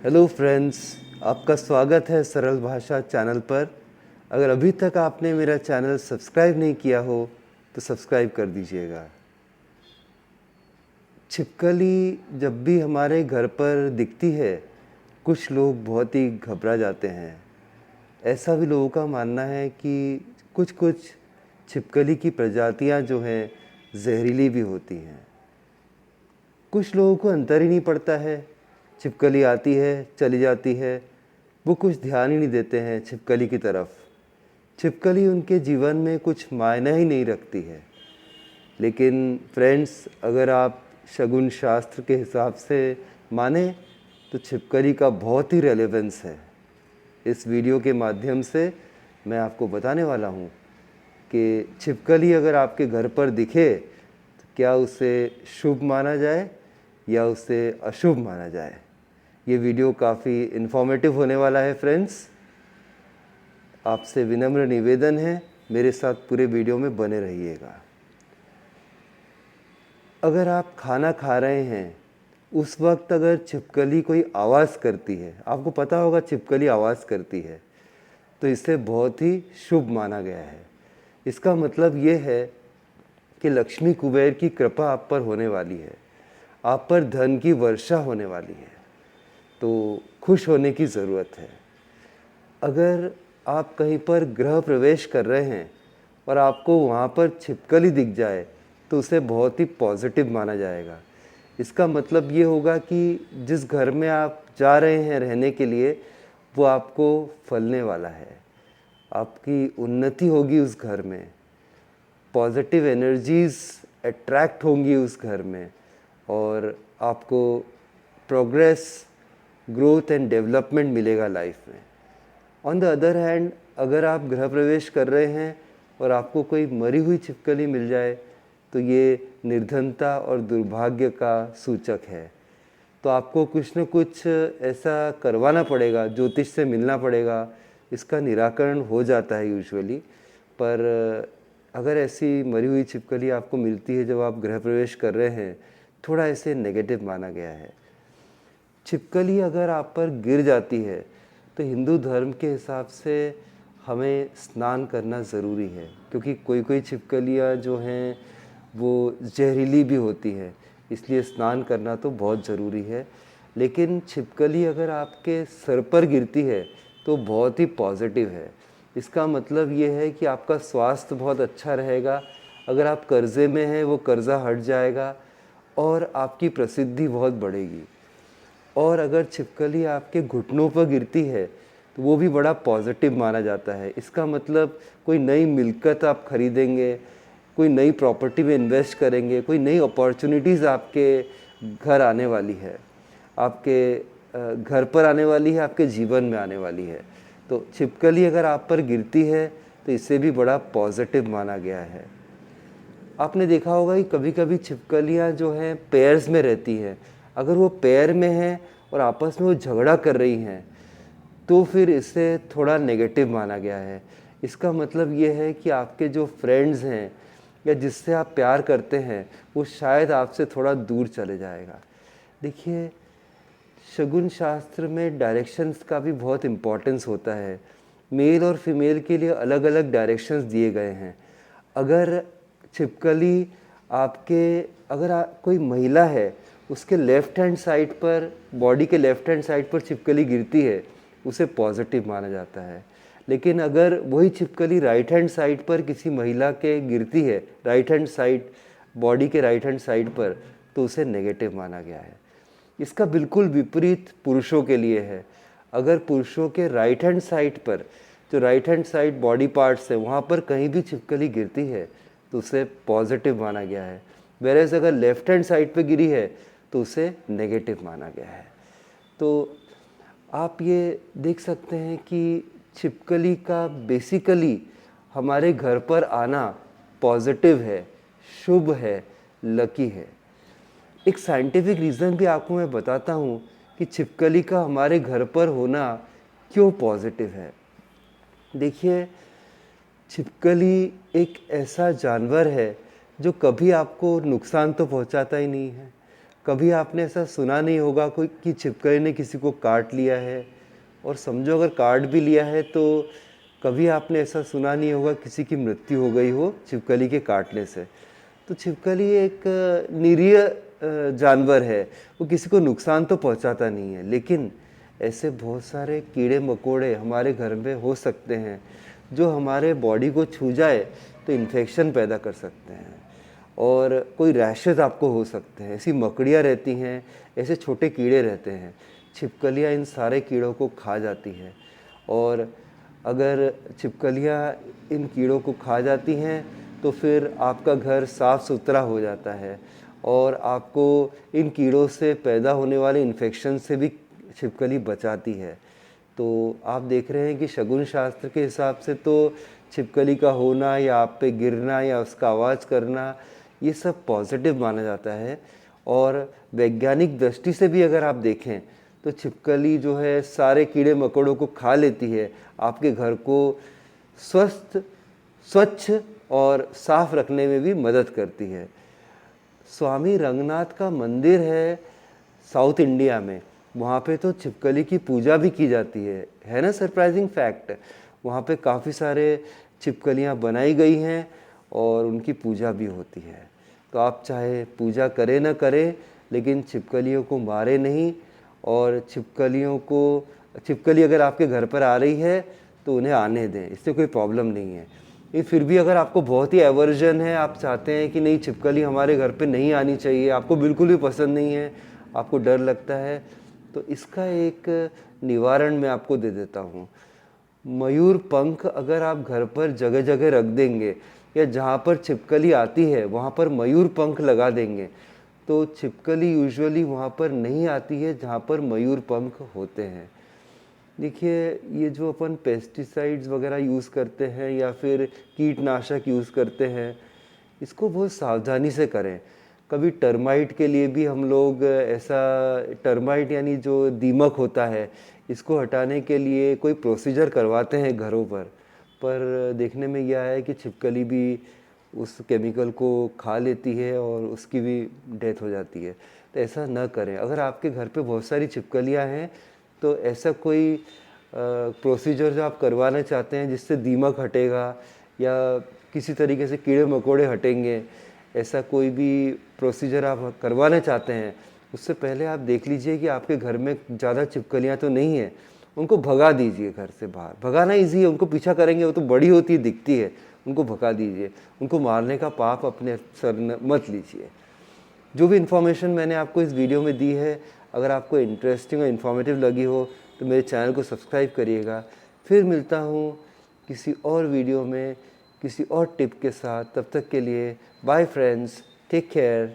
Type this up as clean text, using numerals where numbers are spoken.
Hello friends, आपका स्वागत है सरल भाषा चैनल पर। अगर अभी तक आपने मेरा चैनल सब्सक्राइब नहीं किया हो तो सब्सक्राइब कर दीजिएगा। छिपकली जब भी हमारे घर पर दिखती है, कुछ लोग बहुत ही घबरा जाते हैं। ऐसा भी लोगों का मानना है कि कुछ कुछ छिपकली की प्रजातियां जो हैं जहरीली भी होती हैं। कुछ लोगों को अंतर ही नहीं पड़ता है, छिपकली आती है चली जाती है, वो कुछ ध्यान ही नहीं देते हैं छिपकली की तरफ। छिपकली उनके जीवन में कुछ मायने ही नहीं रखती है। लेकिन फ्रेंड्स, अगर आप शगुन शास्त्र के हिसाब से माने तो छिपकली का बहुत ही रेलेवेंस है। इस वीडियो के माध्यम से मैं आपको बताने वाला हूँ कि छिपकली अगर आपके घर पर दिखे तो क्या उसे शुभ माना जाए या उसे अशुभ माना जाए। ये वीडियो काफ़ी इन्फॉर्मेटिव होने वाला है फ्रेंड्स। आपसे विनम्र निवेदन है, मेरे साथ पूरे वीडियो में बने रहिएगा। अगर आप खाना खा रहे हैं, उस वक्त अगर छिपकली कोई आवाज़ करती है, आपको पता होगा छिपकली आवाज़ करती है, तो इसे बहुत ही शुभ माना गया है। इसका मतलब ये है कि लक्ष्मी कुबेर की कृपा आप पर होने वाली है, आप पर धन की वर्षा होने वाली है, तो खुश होने की ज़रूरत है। अगर आप कहीं पर गृह प्रवेश कर रहे हैं और आपको वहाँ पर छिपकली दिख जाए तो उसे बहुत ही पॉजिटिव माना जाएगा। इसका मतलब ये होगा कि जिस घर में आप जा रहे हैं रहने के लिए, वो आपको फलने वाला है, आपकी उन्नति होगी उस घर में, पॉजिटिव एनर्जीज़ अट्रैक्ट होंगी उस घर में और आपको प्रोग्रेस, ग्रोथ एंड डेवलपमेंट मिलेगा लाइफ में। ऑन द अदर हैंड, अगर आप गृह प्रवेश कर रहे हैं और आपको कोई मरी हुई छिपकली मिल जाए तो ये निर्धनता और दुर्भाग्य का सूचक है। तो आपको कुछ न कुछ ऐसा करवाना पड़ेगा, ज्योतिष से मिलना पड़ेगा। इसका निराकरण हो जाता है यूजुअली, पर अगर ऐसी मरी हुई छिपकली आपको मिलती है जब आप गृह प्रवेश कर रहे हैं, थोड़ा इसे नेगेटिव माना गया है। छिपकली अगर आप पर गिर जाती है तो हिंदू धर्म के हिसाब से हमें स्नान करना ज़रूरी है, क्योंकि कोई कोई छिपकलियाँ जो हैं वो जहरीली भी होती हैं, इसलिए स्नान करना तो बहुत ज़रूरी है। लेकिन छिपकली अगर आपके सर पर गिरती है तो बहुत ही पॉजिटिव है। इसका मतलब ये है कि आपका स्वास्थ्य बहुत अच्छा रहेगा, अगर आप कर्ज़े में हैं वो कर्ज़ा हट जाएगा और आपकी प्रसिद्धि बहुत बढ़ेगी। और अगर छिपकली आपके घुटनों पर गिरती है तो वो भी बड़ा पॉजिटिव माना जाता है। इसका मतलब कोई नई मिल्कत आप खरीदेंगे, कोई नई प्रॉपर्टी में इन्वेस्ट करेंगे, कोई नई अपॉर्चुनिटीज़ आपके घर आने वाली है, आपके घर पर आने वाली है, आपके जीवन में आने वाली है। तो छिपकली अगर आप पर गिरती है तो इसे भी बड़ा पॉजिटिव माना गया है। आपने देखा होगा कि कभी कभी छिपकलियाँ जो हैं पेयर्स में रहती हैं। अगर वो पेयर में हैं और आपस में वो झगड़ा कर रही हैं तो फिर इसे थोड़ा नेगेटिव माना गया है। इसका मतलब ये है कि आपके जो फ्रेंड्स हैं या जिससे आप प्यार करते हैं वो शायद आपसे थोड़ा दूर चले जाएगा। देखिए, शगुन शास्त्र में डायरेक्शंस का भी बहुत इम्पोर्टेंस होता है। मेल और फीमेल के लिए अलग अलग डायरेक्शंस दिए गए हैं। अगर छिपकली आपके कोई महिला है, उसके लेफ़्ट हैंड साइड पर, बॉडी के लेफ़्ट हैंड साइड पर छिपकली गिरती है, उसे पॉजिटिव माना जाता है। लेकिन अगर वही छिपकली राइट हैंड साइड पर किसी महिला के गिरती है, राइट हैंड साइड, बॉडी के राइट हैंड साइड पर, तो उसे नेगेटिव माना गया है। इसका बिल्कुल विपरीत पुरुषों के लिए है। अगर पुरुषों के राइट हैंड साइड पर, जो right hand side body parts है, वहाँ पर कहीं भी छिपकली गिरती है तो उसे पॉजिटिव माना गया है। वेरेस अगर लेफ्ट हैंड साइड पे गिरी है तो उसे नेगेटिव माना गया है। तो आप ये देख सकते हैं कि छिपकली का बेसिकली हमारे घर पर आना पॉजिटिव है, शुभ है, लकी है। एक साइंटिफिक रीज़न भी आपको मैं बताता हूँ कि छिपकली का हमारे घर पर होना क्यों पॉजिटिव है। देखिए, छिपकली एक ऐसा जानवर है जो कभी आपको नुकसान तो पहुंचाता ही नहीं है। कभी आपने ऐसा सुना नहीं होगा कोई कि छिपकली ने किसी को काट लिया है, और समझो अगर काट भी लिया है तो कभी आपने ऐसा सुना नहीं होगा किसी की मृत्यु हो गई हो छिपकली के काटने से। तो छिपकली एक निरीह जानवर है, वो किसी को नुकसान तो पहुंचाता नहीं है, लेकिन ऐसे बहुत सारे कीड़े मकोड़े हमारे घर में हो सकते हैं जो हमारे बॉडी को छू जाए तो इन्फेक्शन पैदा कर सकते हैं, और कोई रैशेज आपको हो सकते हैं। ऐसी मकड़ियाँ रहती हैं, ऐसे छोटे कीड़े रहते हैं, छिपकलियाँ इन सारे कीड़ों को खा जाती हैं। और अगर छिपकलियाँ इन कीड़ों को खा जाती हैं तो फिर आपका घर साफ़ सुथरा हो जाता है, और आपको इन कीड़ों से पैदा होने वाले इन्फेक्शन से भी छिपकली बचाती है। तो आप देख रहे हैं कि शगुन शास्त्र के हिसाब से तो छिपकली का होना या आप पे गिरना या उसका आवाज़ करना, ये सब पॉजिटिव माना जाता है। और वैज्ञानिक दृष्टि से भी अगर आप देखें तो छिपकली जो है सारे कीड़े मकोड़ों को खा लेती है, आपके घर को स्वच्छ और साफ रखने में भी मदद करती है। स्वामी रंगनाथ का मंदिर है साउथ इंडिया में, वहाँ पे तो छिपकली की पूजा भी की जाती है ना, सरप्राइजिंग फैक्ट। वहाँ पे काफ़ी सारे छिपकलियाँ बनाई गई हैं और उनकी पूजा भी होती है। तो आप चाहे पूजा करें ना करें, लेकिन छिपकलियों को मारे नहीं, और छिपकली अगर आपके घर पर आ रही है तो उन्हें आने दें, इससे कोई प्रॉब्लम नहीं है। ये फिर भी अगर आपको बहुत ही एवर्जन है, आप चाहते हैं कि नहीं छिपकली हमारे घर पे नहीं आनी चाहिए, आपको बिल्कुल भी पसंद नहीं है, आपको डर लगता है, तो इसका एक निवारण मैं आपको दे देता हूँ। मयूर पंख अगर आप घर पर जगह जगह रख देंगे, या जहाँ पर छिपकली आती है वहाँ पर मयूर पंख लगा देंगे, तो छिपकली यूजुअली वहाँ पर नहीं आती है जहाँ पर मयूर पंख होते हैं। देखिए, ये जो अपन पेस्टिसाइड्स वगैरह यूज़ करते हैं या फिर कीटनाशक यूज़ करते हैं, इसको बहुत सावधानी से करें। कभी टर्माइट के लिए भी हम लोग ऐसा, टर्माइट यानी जो दीमक होता है, इसको हटाने के लिए कोई प्रोसीजर करवाते हैं घरों पर देखने में यह आया है कि छिपकली भी उस केमिकल को खा लेती है और उसकी भी डेथ हो जाती है। तो ऐसा न करें। अगर आपके घर पे बहुत सारी छिपकलियाँ हैं तो ऐसा कोई प्रोसीजर जो आप करवाना चाहते हैं जिससे दीमक हटेगा या किसी तरीके से कीड़े मकोड़े हटेंगे, ऐसा कोई भी प्रोसीजर आप करवाना चाहते हैं, उससे पहले आप देख लीजिए कि आपके घर में ज़्यादा छिपकलियाँ तो नहीं हैं। उनको भगा दीजिए घर से बाहर। भगाना ईजी है, उनको पीछा करेंगे वो तो बड़ी होती है, दिखती है, उनको भगा दीजिए। उनको मारने का पाप अपने सर मत लीजिए। जो भी इन्फॉर्मेशन मैंने आपको इस वीडियो में दी है, अगर आपको इंटरेस्टिंग और इन्फॉर्मेटिव लगी हो तो मेरे चैनल को सब्सक्राइब करिएगा। फिर मिलता हूँ किसी और वीडियो में किसी और टिप के साथ। तब तक के लिए बाय फ्रेंड्स, टेक केयर।